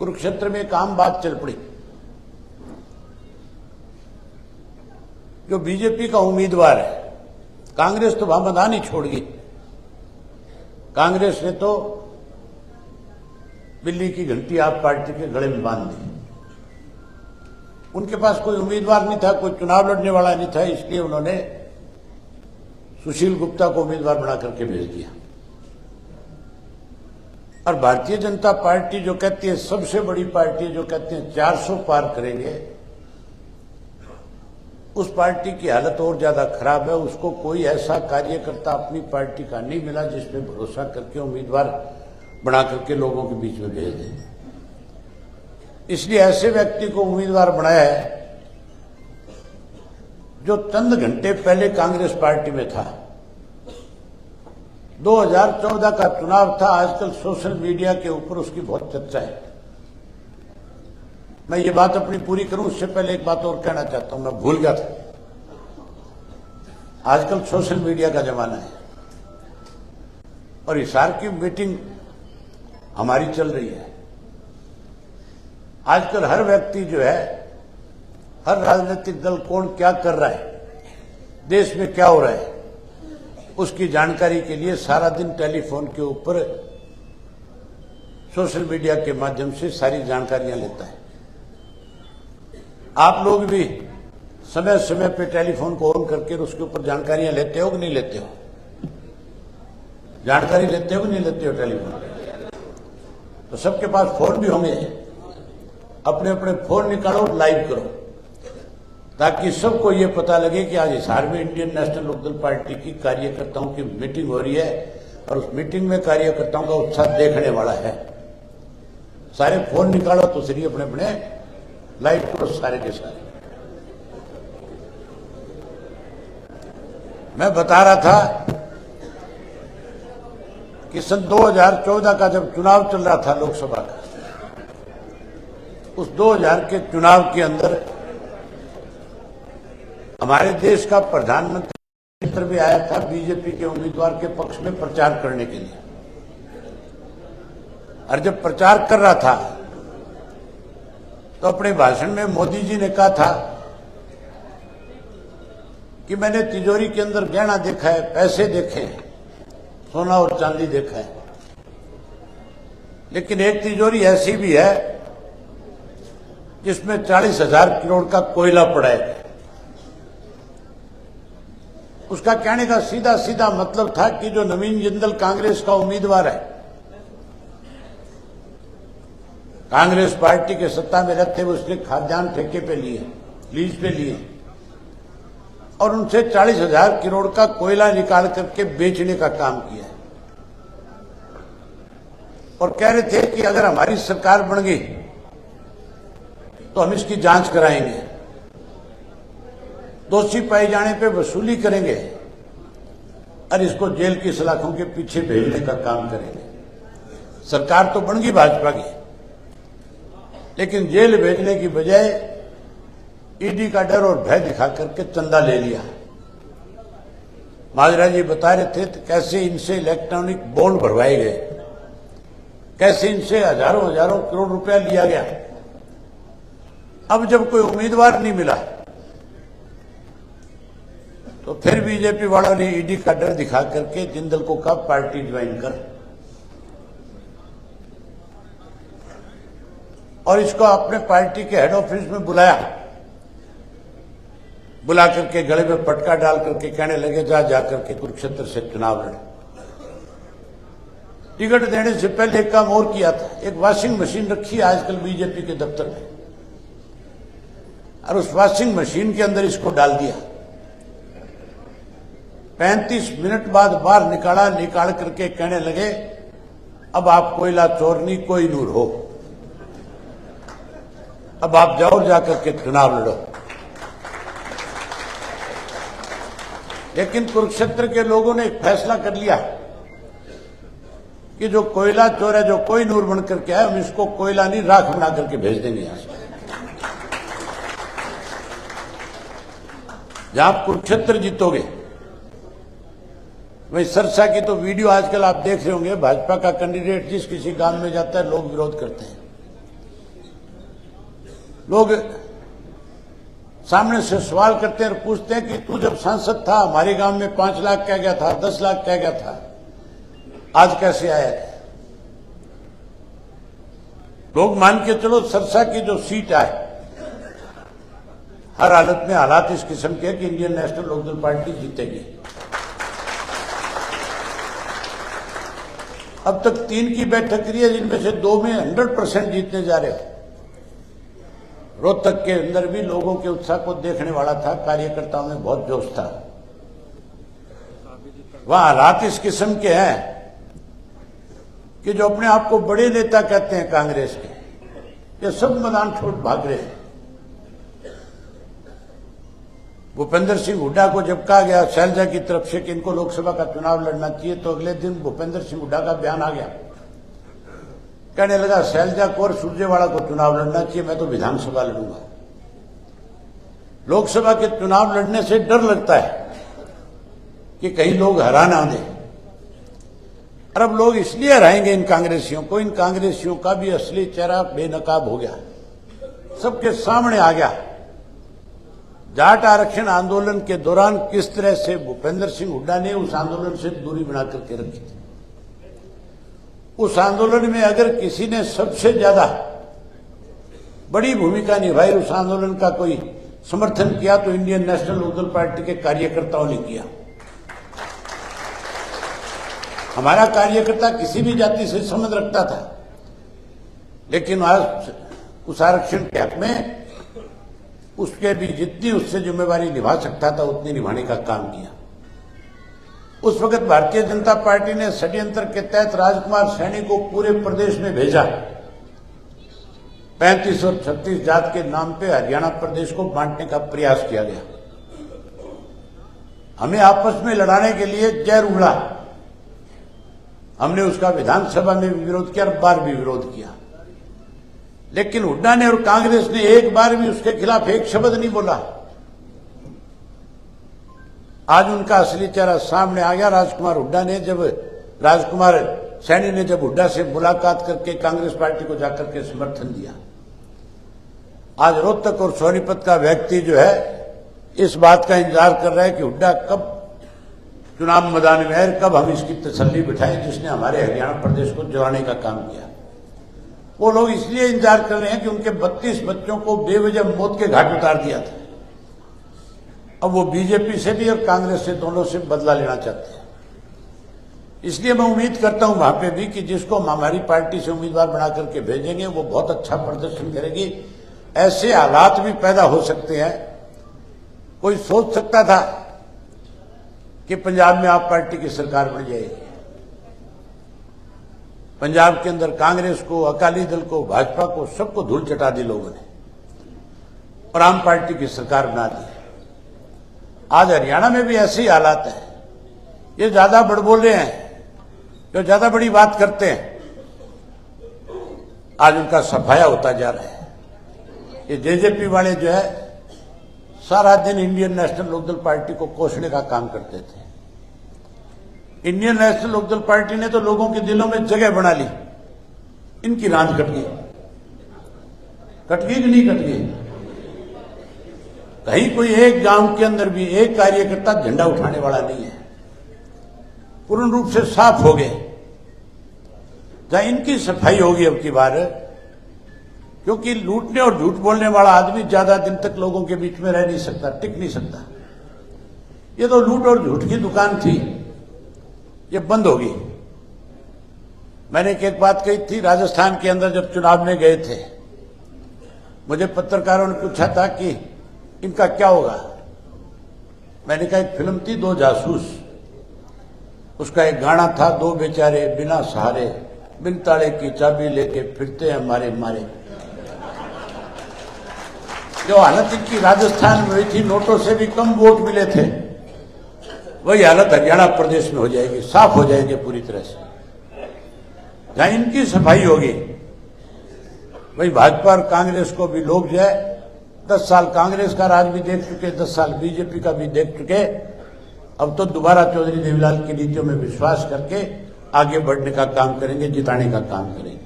कुरुक्षेत्र में एक आम बात चल पड़ी। जो बीजेपी का उम्मीदवार है, कांग्रेस तो वहां मैदान ही छोड़ गई। कांग्रेस ने तो बिल्ली की घंटी आप पार्टी के गले में बांध दी। उनके पास कोई उम्मीदवार नहीं था, कोई चुनाव लड़ने वाला नहीं था, इसलिए उन्होंने सुशील गुप्ता को उम्मीदवार बना करके भेज दिया। और भारतीय जनता पार्टी जो कहती है सबसे बड़ी पार्टी, जो कहते हैं 400 पार करेंगे, उस पार्टी की हालत और ज्यादा खराब है। उसको कोई ऐसा कार्यकर्ता अपनी पार्टी का नहीं मिला जिस पे भरोसा करके उम्मीदवार बना करके लोगों के बीच में भेज दे। इसलिए ऐसे व्यक्ति को उम्मीदवार बनाया है जो चंद घंटे पहले कांग्रेस पार्टी में था। 2014 का चुनाव था। आजकल सोशल मीडिया के ऊपर उसकी बहुत चर्चा है। मैं ये बात अपनी पूरी करूं उससे पहले एक बात और कहना चाहता हूं, मैं भूल गया था। आजकल सोशल मीडिया का जमाना है और हिसार की मीटिंग हमारी चल रही है। आजकल हर व्यक्ति जो है, हर राजनीतिक दल कौन क्या कर रहा है, देश में क्या हो रहा है, उसकी जानकारी के लिए सारा दिन टेलीफोन के ऊपर सोशल मीडिया के माध्यम से सारी जानकारियां लेता है। आप लोग भी समय समय पे टेलीफोन को ऑन करके उसके ऊपर जानकारियां लेते हो कि नहीं लेते हो? जानकारी लेते हो कि नहीं लेते हो टेलीफोन? तो सबके पास फोन भी होंगे। अपने अपने फोन निकालो, लाइव करो, ताकि सबको ये पता लगे कि आज हिसार में इंडियन नेशनल लोकदल पार्टी की कार्यकर्ताओं की मीटिंग हो रही है और उस मीटिंग में कार्यकर्ताओं का उत्साह देखने वाला है। सारे फोन निकालो तो सही, अपने अपने लाइव करो सारे के सारे। मैं बता रहा था कि सन 2014 का जब चुनाव चल रहा था लोकसभा का, उस 2000 के चुनाव के अंदर हमारे देश का प्रधानमंत्री भी आया था बीजेपी के उम्मीदवार के पक्ष में प्रचार करने के लिए। और जब प्रचार कर रहा था तो अपने भाषण में मोदी जी ने कहा था कि मैंने तिजोरी के अंदर गहना देखा है, पैसे देखे हैं, सोना और चांदी देखा है, लेकिन एक तिजोरी ऐसी भी है जिसमें 40,000 करोड़ का कोयला पड़ा है। उसका कहने का सीधा सीधा मतलब था कि जो नवीन जिंदल कांग्रेस का उम्मीदवार है, कांग्रेस पार्टी के सत्ता में रहते हुए उसने खाद्यान्न ठेके पे लिए, लीज पे लिए और उनसे 40,000 करोड़ का कोयला निकाल करके बेचने का काम किया और कह रहे थे कि अगर हमारी सरकार बन गई तो हम इसकी जांच कराएंगे, दोषी पाए जाने पे वसूली करेंगे और इसको जेल की सलाखों के पीछे भेजने का काम करेंगे। सरकार तो बन गई भाजपा की, लेकिन जेल भेजने की बजाय ईडी का डर और भय दिखा करके चंदा ले लिया। माजरा जी बता रहे थे तो कैसे इनसे इलेक्ट्रॉनिक बॉन्ड भरवाए गए, कैसे इनसे हजारों हजारों करोड़ रुपया लिया गया। अब जब कोई उम्मीदवार नहीं मिला तो फिर बीजेपी वालों ने ईडी का डर दिखा करके जिंदल को कहा पार्टी ज्वाइन कर, और इसको अपने पार्टी के हेड ऑफिस में बुलाया। बुला करके गले में पटका डाल करके कहने लगे जा जाकर के कुरुक्षेत्र से चुनाव लड़। टिकट देने से पहले एक काम और किया था, एक वॉशिंग मशीन रखी है आजकल बीजेपी के दफ्तर में, और उस वॉशिंग मशीन के अंदर इसको डाल दिया। 35 मिनट बाद बाहर निकाला, निकाल करके कहने लगे अब आप कोयला चोरनी कोई नूर हो, अब आप जाओ जाकर के चुनाव लड़ो। लेकिन कुरुक्षेत्र के लोगों ने एक फैसला कर लिया कि जो कोयला चोर है, जो कोई नूर बन करके आए, हम इसको कोयला नहीं राख बना करके भेज देंगे यहां से। जहां आप कुरुक्षेत्र जीतोगे, वही सरसा की तो वीडियो आजकल आप देख रहे होंगे, भाजपा का कैंडिडेट जिस किसी गांव में जाता है लोग विरोध करते हैं। लोग सामने से सवाल करते हैं और पूछते हैं कि तू जब सांसद था हमारे गांव में 5 लाख क्या गया था, 10 लाख क्या गया था, आज कैसे आया है? लोग मान के चलो सरसा की जो सीट आए, हर हालत में हालात इस किस्म के कि इंडियन नेशनल लोकदल पार्टी जीतेगी। अब तक 3 की बैठक करी है, जिनमें से 2 में 100% जीतने जा रहे हो। रोहतक के अंदर भी लोगों के उत्साह को देखने वाला था, कार्यकर्ताओं में बहुत जोश था। वहां हालात इस किस्म के हैं कि जो अपने आप को बड़े नेता कहते हैं कांग्रेस के, ये सब मैदान छोड़ भाग रहे हैं। भूपेंद्र सिंह हुड्डा को जब कहा गया शैलजा की तरफ से कि इनको लोकसभा का चुनाव लड़ना चाहिए, तो अगले दिन भूपेंद्र सिंह हुड्डा का बयान आ गया, कहने लगा शैलजा को और सुरजेवाला को चुनाव लड़ना चाहिए, मैं तो विधानसभा लड़ूंगा। लोकसभा के चुनाव लड़ने से डर लगता है कि कहीं लोग हरा ना दें। और अब लोग इसलिए हराएंगे इन कांग्रेसियों का भी असली चेहरा बेनकाब हो गया, सबके सामने आ गया। जाट आरक्षण आंदोलन के दौरान किस तरह से भूपेंद्र सिंह हुड्डा ने उस आंदोलन से दूरी बना करके रखी थी। उस आंदोलन में अगर किसी ने सबसे ज्यादा बड़ी भूमिका निभाई, उस आंदोलन का कोई समर्थन किया, तो इंडियन नेशनल लोकदल पार्टी के कार्यकर्ताओं ने किया। हमारा कार्यकर्ता किसी भी जाति से संबंध रखता था, लेकिन आज उस आरक्षण के हक में उसके भी जितनी उससे जिम्मेवारी निभा सकता था उतनी निभाने का काम किया। उस वक्त भारतीय जनता पार्टी ने षड्यंत्र के तहत राजकुमार सैनी को पूरे प्रदेश में भेजा। 35 और 36 जात के नाम पे हरियाणा प्रदेश को बांटने का प्रयास किया गया। हमें आपस में लड़ाने के लिए जहर उगला। हमने उसका विधानसभा में भी विरोध किया और बार भी विरोध किया, लेकिन हुड्डा ने और कांग्रेस ने एक बार भी उसके खिलाफ एक शब्द नहीं बोला। आज उनका असली चेहरा सामने आ गया। राजकुमार सैनी ने जब हुड्डा से मुलाकात करके कांग्रेस पार्टी को जाकर के समर्थन दिया। आज रोहतक और सोनीपत का व्यक्ति जो है इस बात का इंतजार कर रहा है कि हुड्डा कब चुनाव मैदान में आए, कब हम इसकी तसल्ली बिठाएं जिसने हमारे हरियाणा प्रदेश को जलाने का काम किया। वो लोग इसलिए इंतजार कर रहे हैं कि उनके 32 बच्चों को बेवजह मौत के घाट उतार दिया था। अब वो बीजेपी से भी और कांग्रेस से दोनों से बदला लेना चाहते हैं। इसलिए मैं उम्मीद करता हूं वहां पे भी कि जिसको हम हमारी पार्टी से उम्मीदवार बना करके भेजेंगे वो बहुत अच्छा प्रदर्शन करेगी। ऐसे हालात भी पैदा हो सकते हैं। कोई सोच सकता था कि पंजाब में आप पार्टी की सरकार बन जाएगी। पंजाब के अंदर कांग्रेस को, अकाली दल को, भाजपा को, सबको धूल चटा दी लोगों ने और आम पार्टी की सरकार बना दी। आज हरियाणा में भी ऐसे ही हालात हैं। ये ज्यादा बड़बोले हैं, जो ज्यादा बड़ी बात करते हैं, आज उनका सफाया होता जा रहा है। ये जेजेपी वाले जो है सारा दिन इंडियन नेशनल लोकदल पार्टी को कोसने का काम करते थे। इंडियन नेशनल लोकदल पार्टी ने तो लोगों के दिलों में जगह बना ली। इनकी रांझ कट गई कि नहीं कट गई? कहीं कोई एक गांव के अंदर भी एक कार्यकर्ता झंडा उठाने वाला नहीं है। पूर्ण रूप से साफ हो गए। जहां इनकी सफाई होगी अब की बार, क्योंकि लूटने और झूठ बोलने वाला आदमी ज्यादा दिन तक लोगों के बीच में रह नहीं सकता, टिक नहीं सकता। ये तो लूट और झूठ की दुकान थी, ये बंद होगी। मैंने एक बात कही थी, राजस्थान के अंदर जब चुनाव में गए थे, मुझे पत्रकारों ने पूछा था कि इनका क्या होगा। मैंने कहा एक फिल्म थी, 2 जासूस, उसका एक गाना था, 2 बेचारे बिना सहारे, बिन ताले की चाबी लेके फिरते हैं मारे मारे। जो हालत इनकी राजस्थान में हुई थी, नोटों से भी कम वोट मिले थे, वही हालत हरियाणा प्रदेश में हो जाएगी। साफ हो जाएंगे पूरी तरह से। जहां इनकी सफाई होगी, वही भाजपा और कांग्रेस को भी लोग जो है 10 साल कांग्रेस का राज भी देख चुके, 10 साल बीजेपी का भी देख चुके। अब तो दोबारा चौधरी देवीलाल की नीतियों में विश्वास करके आगे बढ़ने का काम करेंगे, जिताने का काम करेंगे।